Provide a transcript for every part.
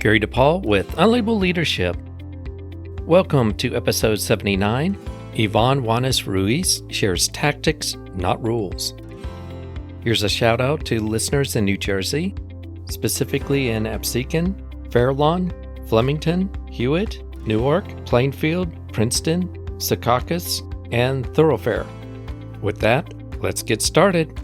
Gary DePaul with Unlabeled Leadership. Welcome to episode 79. Yvonne Wanis Ruiz shares tactics, not rules. Here's a shout out to listeners in New Jersey, specifically in Absecon, Fairlawn, Flemington, Hewitt, Newark, Plainfield, Princeton, Secaucus, and Thoroughfare. With that, let's get started.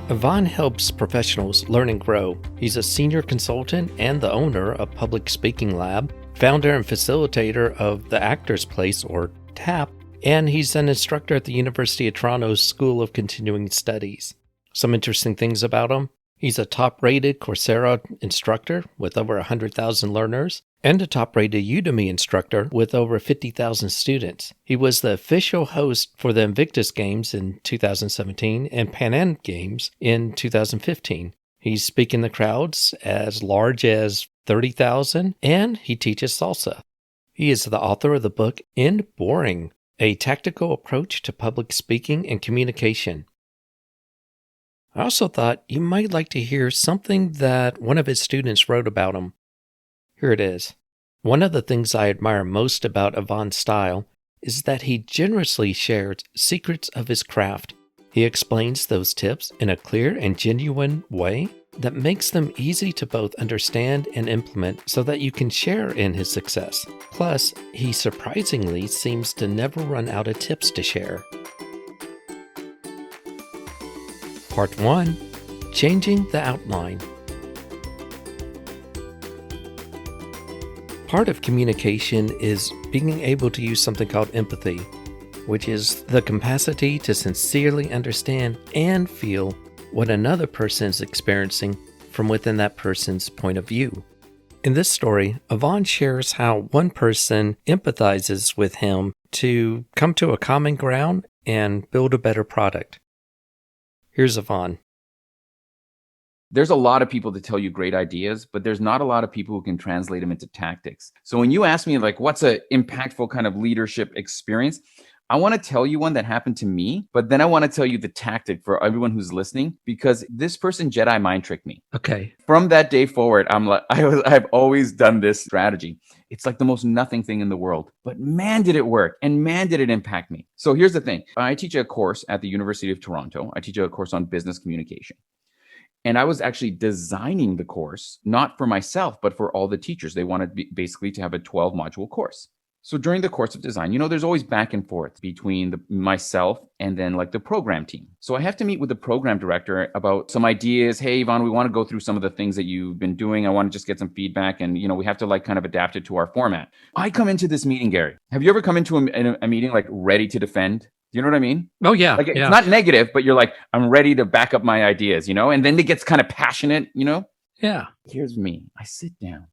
Yvonne helps professionals learn and grow. He's a senior consultant and the owner of Public Speaking Lab, founder and facilitator of the Actors Place, or TAP, and he's an instructor at the University of Toronto's School of Continuing Studies. Some interesting things about him. He's a top-rated Coursera instructor with over 100,000 learners and a top-rated Udemy instructor with over 50,000 students. He was the official host for the Invictus Games in 2017 and PanAm Games in 2015. He's speaking to crowds as large as 30,000, and he teaches salsa. He is the author of the book End Boring, a tactical approach to public speaking and communication. I also thought you might like to hear something that one of his students wrote about him. Here it is. One of the things I admire most about Yvonne's style is that he generously shares secrets of his craft. He explains those tips in a clear and genuine way that makes them easy to both understand and implement so that you can share in his success. Plus, he surprisingly seems to never run out of tips to share. Part 1. Changing the outline. Part of communication is being able to use something called empathy, which is the capacity to sincerely understand and feel what another person is experiencing from within that person's point of view. In this story, Yvonne shares how one person empathizes with him to come to a common ground and build a better product. Here's Yvonne. There's a lot of people that tell you great ideas, but there's not a lot of people who can translate them into tactics. So when you ask me, like, what's an impactful kind of leadership experience, I want to tell you one that happened to me, but then I want to tell you the tactic for everyone who's listening, because this person Jedi mind tricked me. Okay. From that day forward, I've always done this strategy. It's like the most nothing thing in the world, but man, did it work, and man, did it impact me. So here's the thing. I teach a course at the University of Toronto. I teach a course on business communication. And I was actually designing the course, not for myself, but for all the teachers. They wanted basically to have a 12-module course. So during the course of design, there's always back and forth between myself and then like the program team. So I have to meet with the program director about some ideas. Hey, Yvonne, we want to go through some of the things that you've been doing. I want to just get some feedback, and we have to like kind of adapt it to our format. I come into this meeting, Gary. Have you ever come into a meeting like ready to defend? You know what I mean? Oh, yeah. Like, it's not negative, but you're like, I'm ready to back up my ideas, and then it gets kind of passionate, Yeah. Here's me. I sit down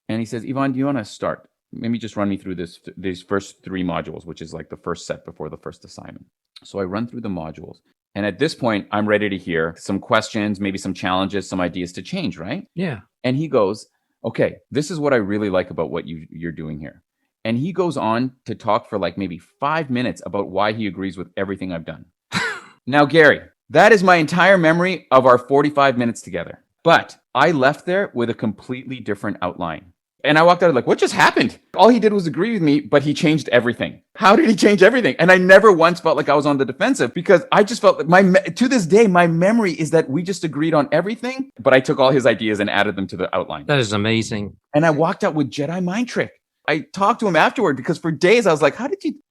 and he says, Yvonne, do you want to start? Maybe just run me through these first 3 modules, which is like the first set before the first assignment. So I run through the modules. And at this point, I'm ready to hear some questions, maybe some challenges, some ideas to change, right? Yeah. And he goes, okay, this is what I really like about what you're doing here. And he goes on to talk for like maybe 5 minutes about why he agrees with everything I've done. Now, Gary, that is my entire memory of our 45 minutes together. But I left there with a completely different outline. And I walked out like, what just happened? All he did was agree with me, but he changed everything. How did he change everything? And I never once felt like I was on the defensive, because I just felt like to this day, my memory is that we just agreed on everything, but I took all his ideas and added them to the outline. That is amazing. And I walked out with Jedi mind trick. I talked to him afterward because for days I was like, how did you?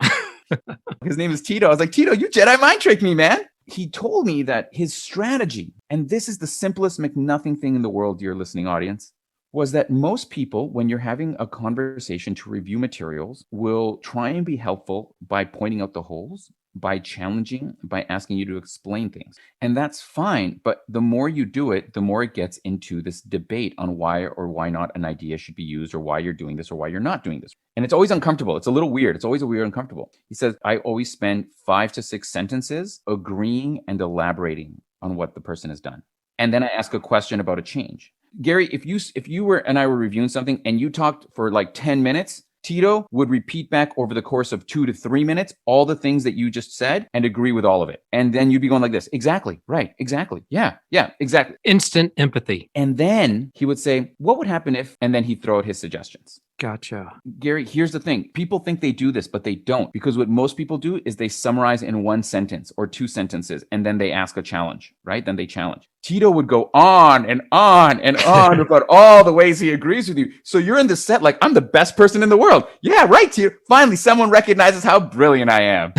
His name is Tito. I was like, Tito, you Jedi mind tricked me, man. He told me that his strategy, and this is the simplest McNothing thing in the world, dear listening audience, was that most people, when you're having a conversation to review materials, will try and be helpful by pointing out the holes, by challenging, by asking you to explain things. And that's fine. But the more you do it, the more it gets into this debate on why or why not an idea should be used, or why you're doing this or why you're not doing this. And it's always uncomfortable. It's a little weird. It's always a weird uncomfortable. He says, I always spend 5 to 6 sentences agreeing and elaborating on what the person has done. And then I ask a question about a change. Gary, if you and I were reviewing something and you talked for like 10 minutes, Tito would repeat back over the course of 2 to 3 minutes all the things that you just said and agree with all of it. And then you'd be going like this. Exactly. Right. Exactly. Yeah. Yeah. Exactly. Instant empathy. And then he would say, what would happen if, and then he'd throw out his suggestions. Gotcha. Gary, here's the thing. People think they do this, but they don't. Because what most people do is they summarize in 1 sentence or 2 sentences, and then they ask a challenge, right? Then they challenge. Tito would go on and on and on about all the ways he agrees with you. So you're in the set like, I'm the best person in the world. Yeah, right, Tito. Finally, someone recognizes how brilliant I am.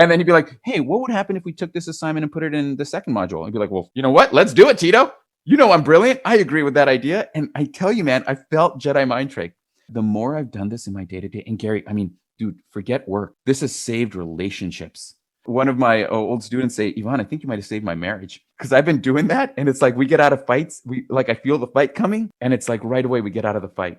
And then he'd be like, hey, what would happen if we took this assignment and put it in the second module? And be like, well, you know what? Let's do it, Tito. You know I'm brilliant. I agree with that idea. And I tell you, man, I felt Jedi mind trick. The more I've done this in my day-to-day, and Gary, I mean, dude, forget work. This has saved relationships. One of my old students say, Ivan, I think you might have saved my marriage. Because I've been doing that. And it's like, we get out of fights. I feel the fight coming. And it's like right away, we get out of the fight.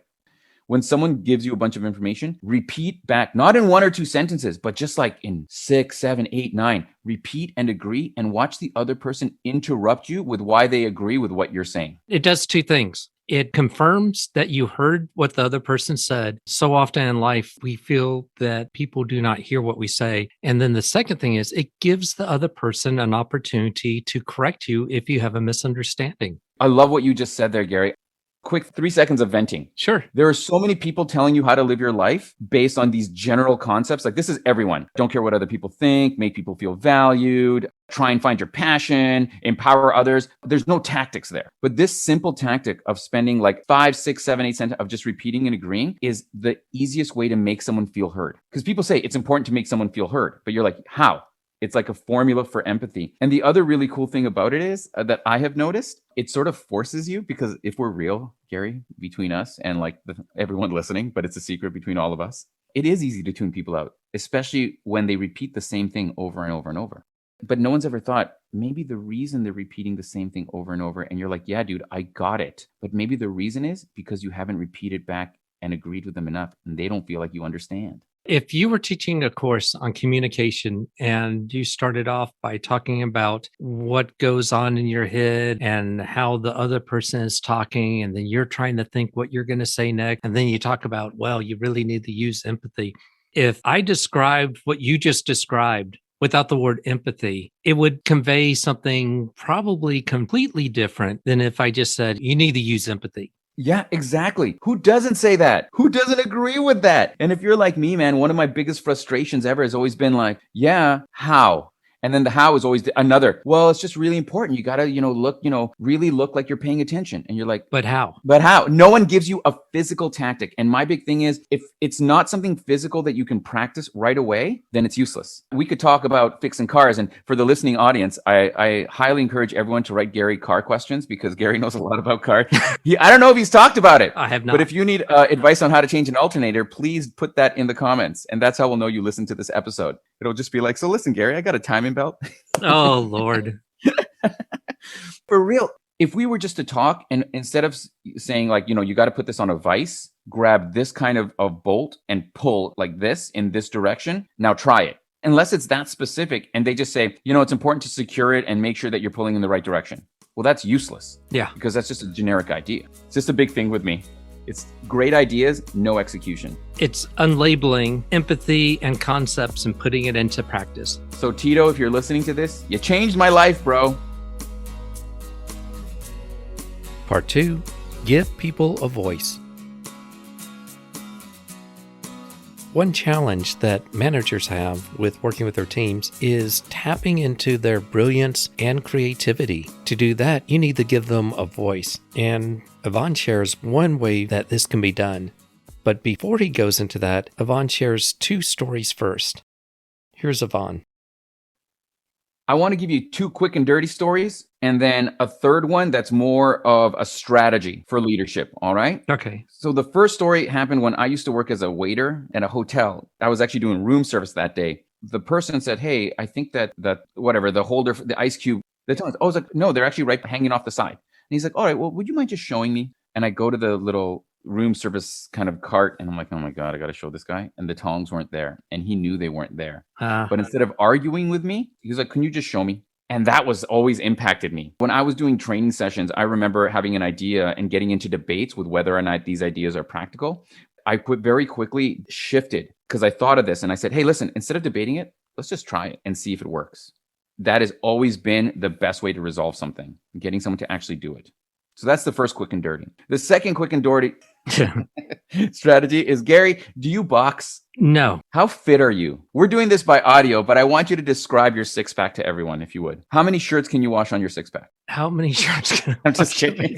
When someone gives you a bunch of information, repeat back, not in 1 or 2 sentences, but just like in 6, 7, 8, 9, repeat and agree and watch the other person interrupt you with why they agree with what you're saying. It does 2 things. It confirms that you heard what the other person said. So often in life, we feel that people do not hear what we say. And then the second thing is it gives the other person an opportunity to correct you if you have a misunderstanding. I love what you just said there, Gary. Quick 3 seconds of venting. Sure. There are so many people telling you how to live your life based on these general concepts. Like this is everyone. Don't care what other people think, make people feel valued, try and find your passion, empower others. There's no tactics there. But this simple tactic of spending like 5, 6, 7, 8 sentences of just repeating and agreeing is the easiest way to make someone feel heard. Because people say it's important to make someone feel heard, but you're like, how? It's like a formula for empathy. And the other really cool thing about it is that I have noticed, it sort of forces you, because if we're real, Gary, between us and like everyone listening, but it's a secret between all of us, it is easy to tune people out, especially when they repeat the same thing over and over and over. But no one's ever thought, maybe the reason they're repeating the same thing over and over, and you're like, yeah, dude, I got it. But maybe the reason is because you haven't repeated back and agreed with them enough, and they don't feel like you understand. If you were teaching a course on communication and you started off by talking about what goes on in your head and how the other person is talking, and then you're trying to think what you're going to say next, and then you talk about, well, you really need to use empathy. If I described what you just described without the word empathy, it would convey something probably completely different than if I just said, you need to use empathy. Yeah, exactly. Who doesn't say that? Who doesn't agree with that? And if you're like me, man, one of my biggest frustrations ever has always been like, yeah, how? And then the how is always another. Well, it's just really important. You got to, look, really look like you're paying attention. And you're like, but how? But how? No one gives you a physical tactic. And my big thing is, if it's not something physical that you can practice right away, then it's useless. We could talk about fixing cars. And for the listening audience, I highly encourage everyone to write Gary car questions, because Gary knows a lot about cars. I don't know if he's talked about it. I have not. But if you need advice on how to change an alternator, please put that in the comments. And that's how we'll know you listened to this episode. It'll just be like, so listen, Gary, I got a timing belt. Oh, Lord. For real, if we were just to talk, and instead of saying like, you got to put this on a vise, grab this kind of bolt and pull like this in this direction. Now try it. Unless it's that specific and they just say, it's important to secure it and make sure that you're pulling in the right direction. Well, that's useless. Yeah. Because that's just a generic idea. It's just a big thing with me. It's great ideas, no execution. It's unlabeling empathy and concepts and putting it into practice. So Tito, if you're listening to this, you changed my life, bro. Part 2, give people a voice. One challenge that managers have with working with their teams is tapping into their brilliance and creativity. To do that, you need to give them a voice. And Ivan shares one way that this can be done. But before he goes into that, Ivan shares 2 stories first. Here's Ivan. I want to give you 2 quick and dirty stories, and then a third one that's more of a strategy for leadership. All right? Okay. So the first story happened when I used to work as a waiter at a hotel. I was actually doing room service that day. The person said, hey, I think that whatever, the holder, the ice cube, the tongs. I was like, no, they're actually right hanging off the side. And he's like, all right, well, would you mind just showing me? And I go to the little room service kind of cart, and I'm like, oh my God, I got to show this guy. And the tongs weren't there, and he knew they weren't there. But instead of arguing with me, he was like, can you just show me? And that was always impacted me. When I was doing training sessions, I remember having an idea and getting into debates with whether or not these ideas are practical. I very quickly shifted because I thought of this and I said, hey, listen, instead of debating it, let's just try it and see if it works. That has always been the best way to resolve something, getting someone to actually do it. So that's the first quick and dirty. The second quick and dirty strategy is, Gary, do you box? No. How fit are you? We're doing this by audio, but I want you to describe your six-pack to everyone, if you would. How many shirts can you wash on your six-pack? How many shirts can I'm just kidding.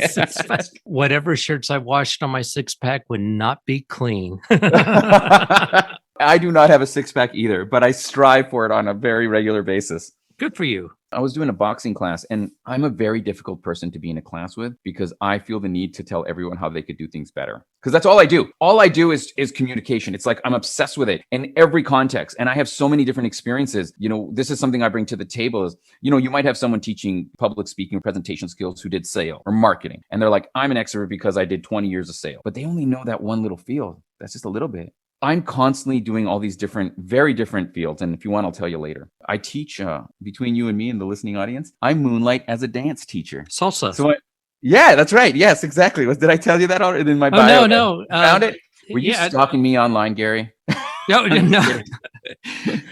Whatever shirts I washed on my six-pack would not be clean. I do not have a six-pack either, but I strive for it on a very regular basis. Good for you. I was doing a boxing class, and I'm a very difficult person to be in a class with because I feel the need to tell everyone how they could do things better. Because that's all I do. All I do is communication. It's like I'm obsessed with it in every context. And I have so many different experiences. You know, this is something I bring to the table is, you know, you might have someone teaching public speaking, presentation skills who did sales or marketing. And they're like, I'm an extrovert because I did 20 years of sales. But they only know that one little field. That's just a little bit. I'm constantly doing all these different, very different fields. And if you want, I'll tell you later. I teach, between you and me and the listening audience, I moonlight as a dance teacher. Salsa. So yeah, that's right. Yes, exactly. Did I tell you that already in my bio? No. Found it? Were you stalking me online, Gary? No.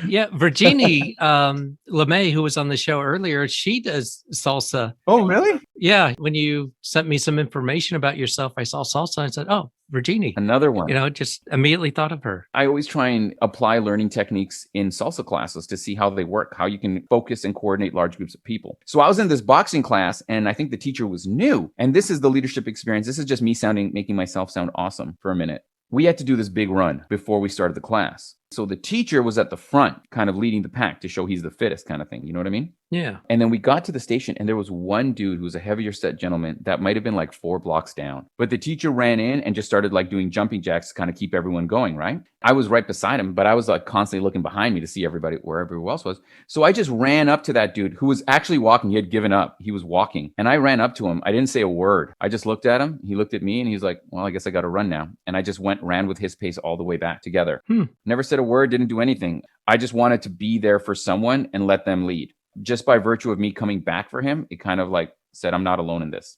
Yeah, Virginie LeMay, who was on the show earlier, she does salsa. Oh, really? Yeah. When you sent me some information about yourself, I saw salsa and I said, oh, Virginie. Another one. You know, just immediately thought of her. I always try and apply learning techniques in salsa classes to see how they work, how you can focus and coordinate large groups of people. So I was in this boxing class and I think the teacher was new. And this is the leadership experience. This is just me making myself sound awesome for a minute. We had to do this big run before we started the class. So the teacher was at the front, kind of leading the pack to show he's the fittest kind of thing. You know what I mean? Yeah. And then we got to the station and there was one dude who was a heavier set gentleman that might have been like 4 blocks down. But the teacher ran in and just started like doing jumping jacks to kind of keep everyone going, right? I was right beside him, but I was like constantly looking behind me to see everybody, where everyone else was. So I just ran up to that dude who was actually walking. He had given up. He was walking. And I ran up to him. I didn't say a word. I just looked at him. He looked at me and he's like, well, I guess I got to run now. And I just ran with his pace all the way back together. Never said a word, didn't do anything. I just wanted to be there for someone and let them lead. Just by virtue of me coming back for him, it kind of like said, I'm not alone in this.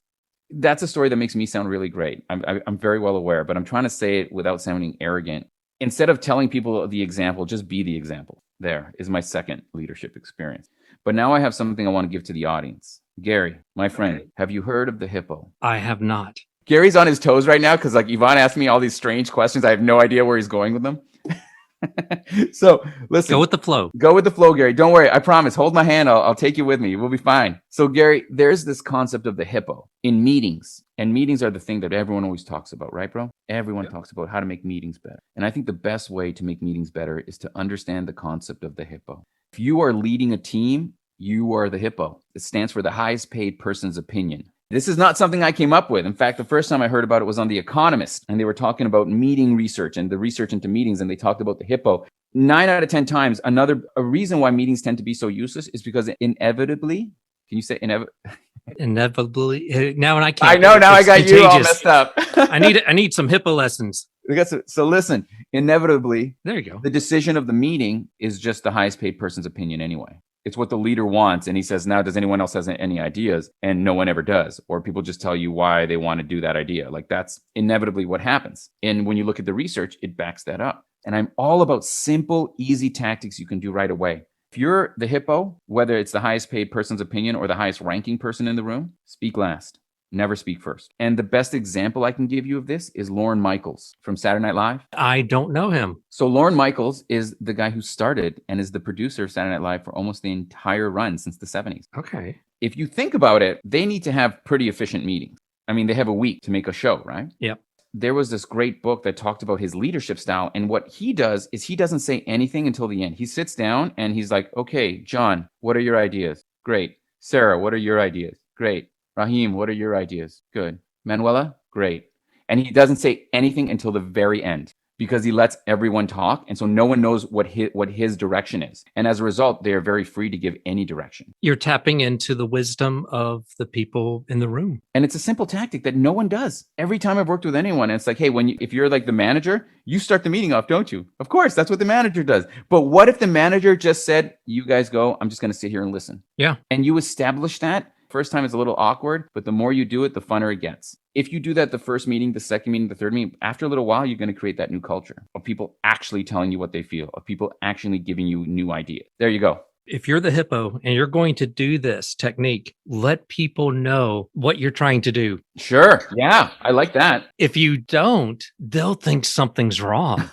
That's a story that makes me sound really great. I'm very well aware, but I'm trying to say it without sounding arrogant. Instead of telling people the example, just be the example. There is my second leadership experience. But now I have something I want to give to the audience. Gary, my friend, have you heard of the hippo? I have not. Gary's on his toes right now because like Yvonne asked me all these strange questions. I have no idea where he's going with them. So listen, go with the flow. Go with the flow, Gary. Don't worry. I promise. Hold my hand. I'll take you with me. We'll be fine. So Gary, there's this concept of the hippo in meetings, and meetings are the thing that everyone always talks about, right, bro? Everyone talks about how to make meetings better. And I think the best way to make meetings better is to understand the concept of the hippo. If you are leading a team, you are the hippo. It stands for the highest paid person's opinion. This is not something I came up with. In fact, the first time I heard about it was on The Economist, and they were talking about meeting research and the research into meetings, and they talked about the hippo. 9 out of 10 times, a reason why meetings tend to be so useless is because inevitably, can you say inevitably? Now I can't. I know, now I got contagious. You all messed up. I need some hippo lessons. So listen, inevitably, there you go. The decision of the meeting is just the highest paid person's opinion anyway. It's what the leader wants. And he says, now, does anyone else have any ideas? And no one ever does. Or people just tell you why they want to do that idea. Like that's inevitably what happens. And when you look at the research, it backs that up. And I'm all about simple, easy tactics you can do right away. If you're the hippo, whether it's the highest paid person's opinion or the highest ranking person in the room, speak last. Never speak first. And the best example I can give you of this is Lorne Michaels from Saturday Night Live. I don't know him. So Lorne Michaels is the guy who started and is the producer of Saturday Night Live for almost the entire run since the 70s. Okay. If you think about it, they need to have pretty efficient meetings. I mean, they have a week to make a show, right? Yep. There was this great book that talked about his leadership style. And what he does is he doesn't say anything until the end. He sits down and he's like, okay, John, what are your ideas? Great. Sarah, what are your ideas? Great. Rahim, what are your ideas? Good. Manuela? Great. And he doesn't say anything until the very end because he lets everyone talk. And so no one knows what his direction is. And as a result, they are very free to give any direction. You're tapping into the wisdom of the people in the room. And it's a simple tactic that no one does. Every time I've worked with anyone, it's like, hey, if you're like the manager, you start the meeting off, don't you? Of course, that's what the manager does. But what if the manager just said, you guys go, I'm just going to sit here and listen. Yeah. And you establish that. First time it's a little awkward, but the more you do it, the funner it gets. If you do that the first meeting, the second meeting, the third meeting, after a little while, you're going to create that new culture of people actually telling you what they feel, of people actually giving you new ideas. There you go. If you're the hippo and you're going to do this technique, let people know what you're trying to do. Sure. Yeah, I like that. If you don't, they'll think something's wrong.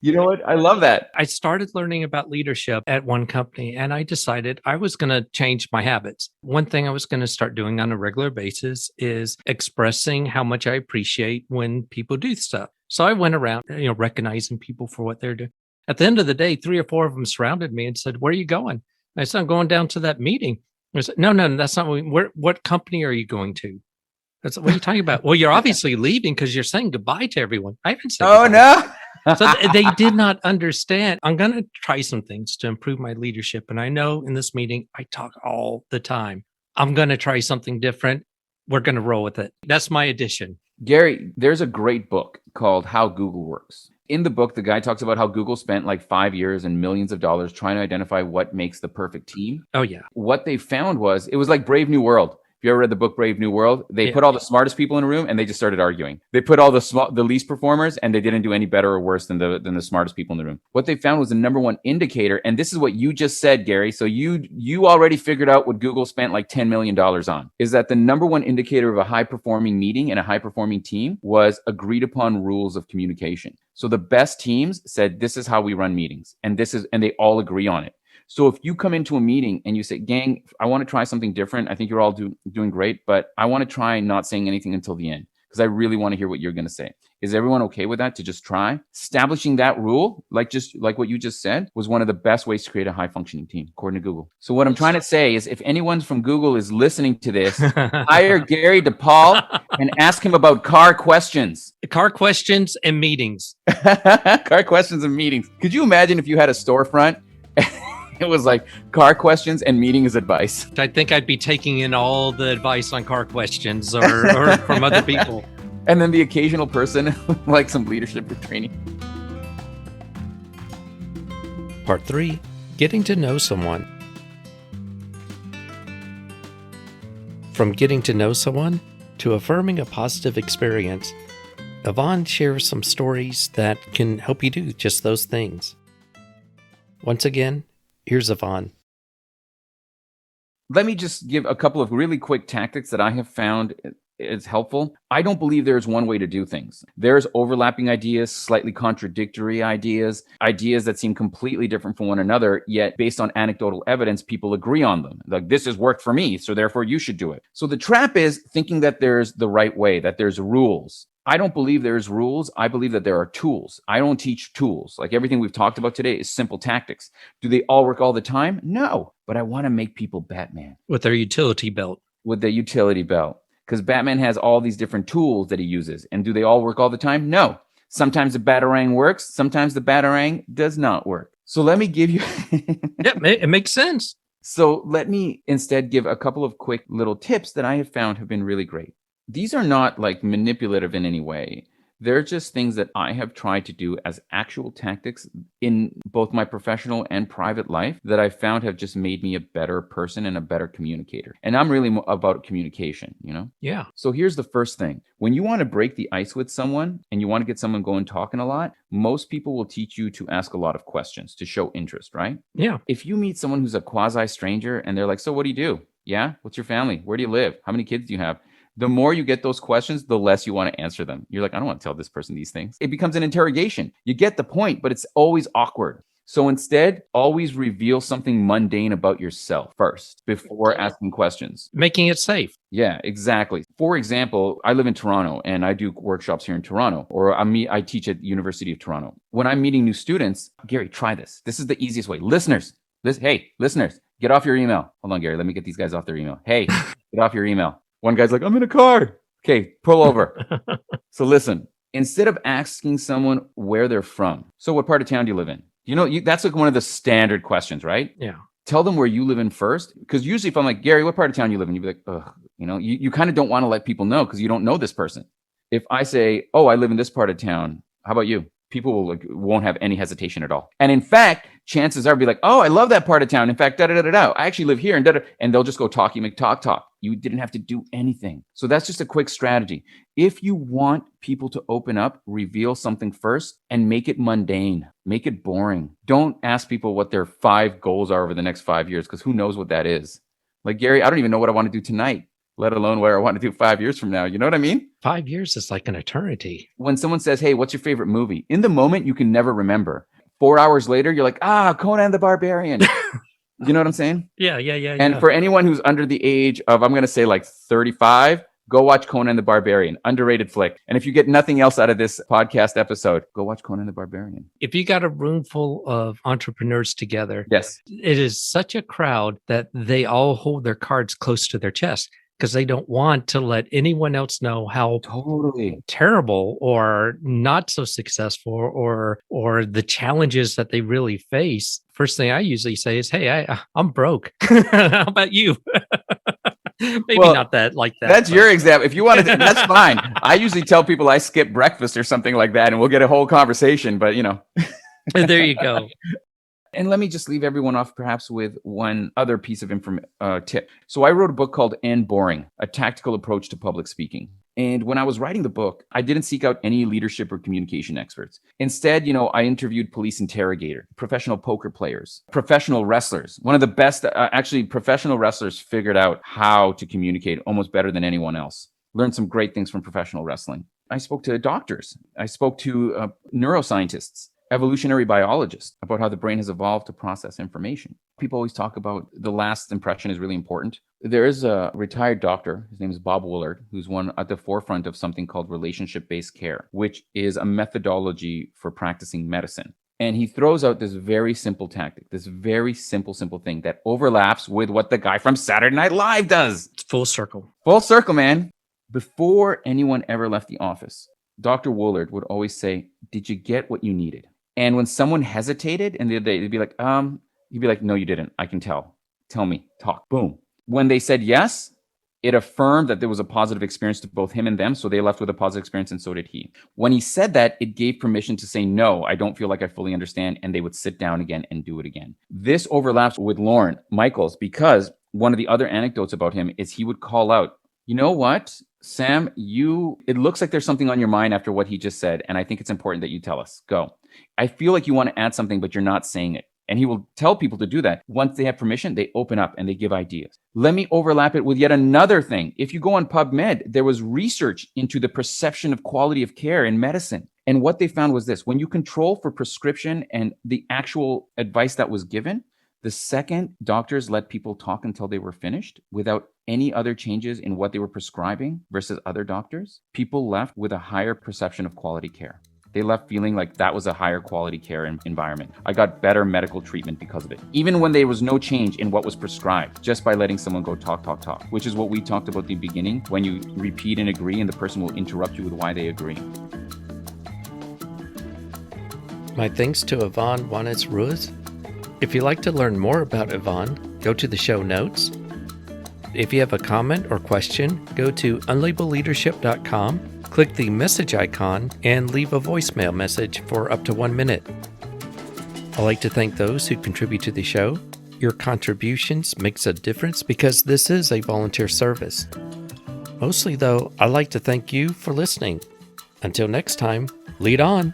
You know what? I love that. I started learning about leadership at one company, and I decided I was going to change my habits. One thing I was going to start doing on a regular basis is expressing how much I appreciate when people do stuff. So I went around, recognizing people for what they're doing. At the end of the day, 3 or 4 of them surrounded me and said, "Where are you going?" I said, "I'm going down to that meeting." I said, No, that's not what company are you going to? That's what are you talking about? Well, you're obviously leaving because you're saying goodbye to everyone. I haven't said goodbye. No. So they did not understand. I'm going to try some things to improve my leadership. And I know in this meeting, I talk all the time. I'm going to try something different. We're going to roll with it. That's my addition. Gary, there's a great book called How Google Works. In the book, the guy talks about how Google spent like 5 years and millions of dollars trying to identify what makes the perfect team. Oh, yeah. What they found was, it was like Brave New World. If you ever read the book Brave New World, they put all the smartest people in a room and they just started arguing. They put all the least performers and they didn't do any better or worse than the smartest people in the room. What they found was the number one indicator, and this is what you just said, Gary. So you already figured out what Google spent like $10 million on, is that the number one indicator of a high-performing meeting and a high-performing team was agreed upon rules of communication. So the best teams said, this is how we run meetings, and they all agree on it. So if you come into a meeting and you say, gang, I want to try something different. I think you're all doing great, but I want to try not saying anything until the end because I really want to hear what you're going to say. Is everyone okay with that, to just try? Establishing that rule, like what you just said, was one of the best ways to create a high functioning team, according to Google. So what I'm trying to say is, if anyone from Google is listening to this, hire Gary DePaul and ask him about car questions. Car questions and meetings. Car questions and meetings. Could you imagine if you had a storefront? It was like car questions and meetings advice. I think I'd be taking in all the advice on car questions or from other people. And then the occasional person, like some leadership training. Part 3, getting to know someone. From getting to know someone to affirming a positive experience, Yvonne shares some stories that can help you do just those things. Once again, here's Yvonne. Let me just give a couple of really quick tactics that I have found is helpful. I don't believe there's one way to do things. There's overlapping ideas, slightly contradictory ideas that seem completely different from one another, yet based on anecdotal evidence, people agree on them. Like, this has worked for me, so therefore you should do it. So the trap is thinking that there's the right way, that there's rules. I don't believe there's rules. I believe that there are tools. I don't teach tools. Like, everything we've talked about today is simple tactics. Do they all work all the time? No. But I want to make people Batman. With their utility belt. With their utility belt. Because Batman has all these different tools that he uses. And do they all work all the time? No. Sometimes the Batarang works. Sometimes the Batarang does not work. So let me give you... Yeah, it makes sense. So let me instead give a couple of quick little tips that I have found have been really great. These are not like manipulative in any way. They're just things that I have tried to do as actual tactics in both my professional and private life that I found have just made me a better person and a better communicator. And I'm really about communication, Yeah. So here's the first thing. When you want to break the ice with someone and you want to get someone going talking a lot, most people will teach you to ask a lot of questions to show interest, right? Yeah. If you meet someone who's a quasi stranger and they're like, so what do you do? Yeah? What's your family? Where do you live? How many kids do you have? The more you get those questions, the less you want to answer them. You're like, I don't want to tell this person these things. It becomes an interrogation. You get the point, but it's always awkward. So instead, always reveal something mundane about yourself first before asking questions. Making it safe. Yeah, exactly. For example, I live in Toronto and I do workshops here in Toronto, or I teach at the University of Toronto. When I'm meeting new students, Gary, try this. This is the easiest way. Listeners, get off your email. Hold on, Gary. Let me get these guys off their email. Hey, get off your email. One guy's like, I'm in a car. Okay, pull over. So listen, instead of asking someone where they're from, so what part of town do you live in? That's like one of the standard questions, right? Yeah. Tell them where you live in first. Because usually if I'm like, Gary, what part of town you live in? You'd be like, ugh, you kind of don't want to let people know because you don't know this person. If I say, oh, I live in this part of town, how about you? People won't have any hesitation at all. And in fact, chances are be like, oh, I love that part of town. In fact, da-da-da-da-da. I actually live here, and they'll just go talky McTalk. You didn't have to do anything. So that's just a quick strategy. If you want people to open up, reveal something first and make it mundane, make it boring. Don't ask people what their 5 goals are over the next 5 years, because who knows what that is. Like, Gary, I don't even know what I want to do tonight, let alone what I want to do 5 years from now. You know what I mean? 5 years is like an eternity. When someone says, hey, what's your favorite movie? In the moment, you can never remember. 4 hours later, you're like, Conan the Barbarian. You know what I'm saying? Yeah. And for anyone who's under the age of, I'm going to say like 35, go watch Conan the Barbarian, underrated flick. And if you get nothing else out of this podcast episode, go watch Conan the Barbarian. If you got a room full of entrepreneurs together, yes, it is such a crowd that they all hold their cards close to their chest, because they don't want to let anyone else know how terrible or not so successful or the challenges that they really face. First thing I usually say is, hey, I'm broke. How about you? Maybe not that like that. That's your example. If you want to, that's fine. I usually tell people I skip breakfast or something like that, and we'll get a whole conversation, but There you go. And let me just leave everyone off perhaps with one other piece of tip. So I wrote a book called End Boring, A Tactical Approach to Public Speaking. And when I was writing the book, I didn't seek out any leadership or communication experts. Instead, I interviewed police interrogators, professional poker players, professional wrestlers. One of the best, professional wrestlers figured out how to communicate almost better than anyone else. Learned some great things from professional wrestling. I spoke to doctors. I spoke to neuroscientists, evolutionary biologists, about how the brain has evolved to process information. People always talk about the last impression is really important. There is a retired doctor, his name is Bob Willard, who's one at the forefront of something called relationship-based care, which is a methodology for practicing medicine. And he throws out this very simple tactic, this very simple thing that overlaps with what the guy from Saturday Night Live does. It's full circle. Full circle, man. Before anyone ever left the office, Dr. Willard would always say, did you get what you needed? And when someone hesitated and they'd be like, he'd be like, no, you didn't. I can tell. Tell me, talk, boom. When they said yes, it affirmed that there was a positive experience to both him and them. So they left with a positive experience, and so did he. When he said that, it gave permission to say, no, I don't feel like I fully understand. And they would sit down again and do it again. This overlaps with Lorne Michaels, because one of the other anecdotes about him is he would call out, you know what, Sam, it looks like there's something on your mind after what he just said. And I think it's important that you tell us. Go. I feel like you want to add something, but you're not saying it. And he will tell people to do that. Once they have permission, they open up and they give ideas. Let me overlap it with yet another thing. If you go on PubMed, there was research into the perception of quality of care in medicine. And what they found was this: when you control for prescription and the actual advice that was given, the second doctors let people talk until they were finished without any other changes in what they were prescribing versus other doctors, people left with a higher perception of quality care. They left feeling like that was a higher quality care environment. I got better medical treatment because of it. Even when there was no change in what was prescribed, just by letting someone go talk, which is what we talked about at the beginning, when you repeat and agree and the person will interrupt you with why they agree. My thanks to Yvonne Wanis Ruiz. If you'd like to learn more about Yvonne, go to the show notes. If you have a comment or question, go to unlabelleadership.com. Click the message icon and leave a voicemail message for up to 1 minute. I'd like to thank those who contribute to the show. Your contributions makes a difference because this is a volunteer service. Mostly though, I'd like to thank you for listening. Until next time, lead on.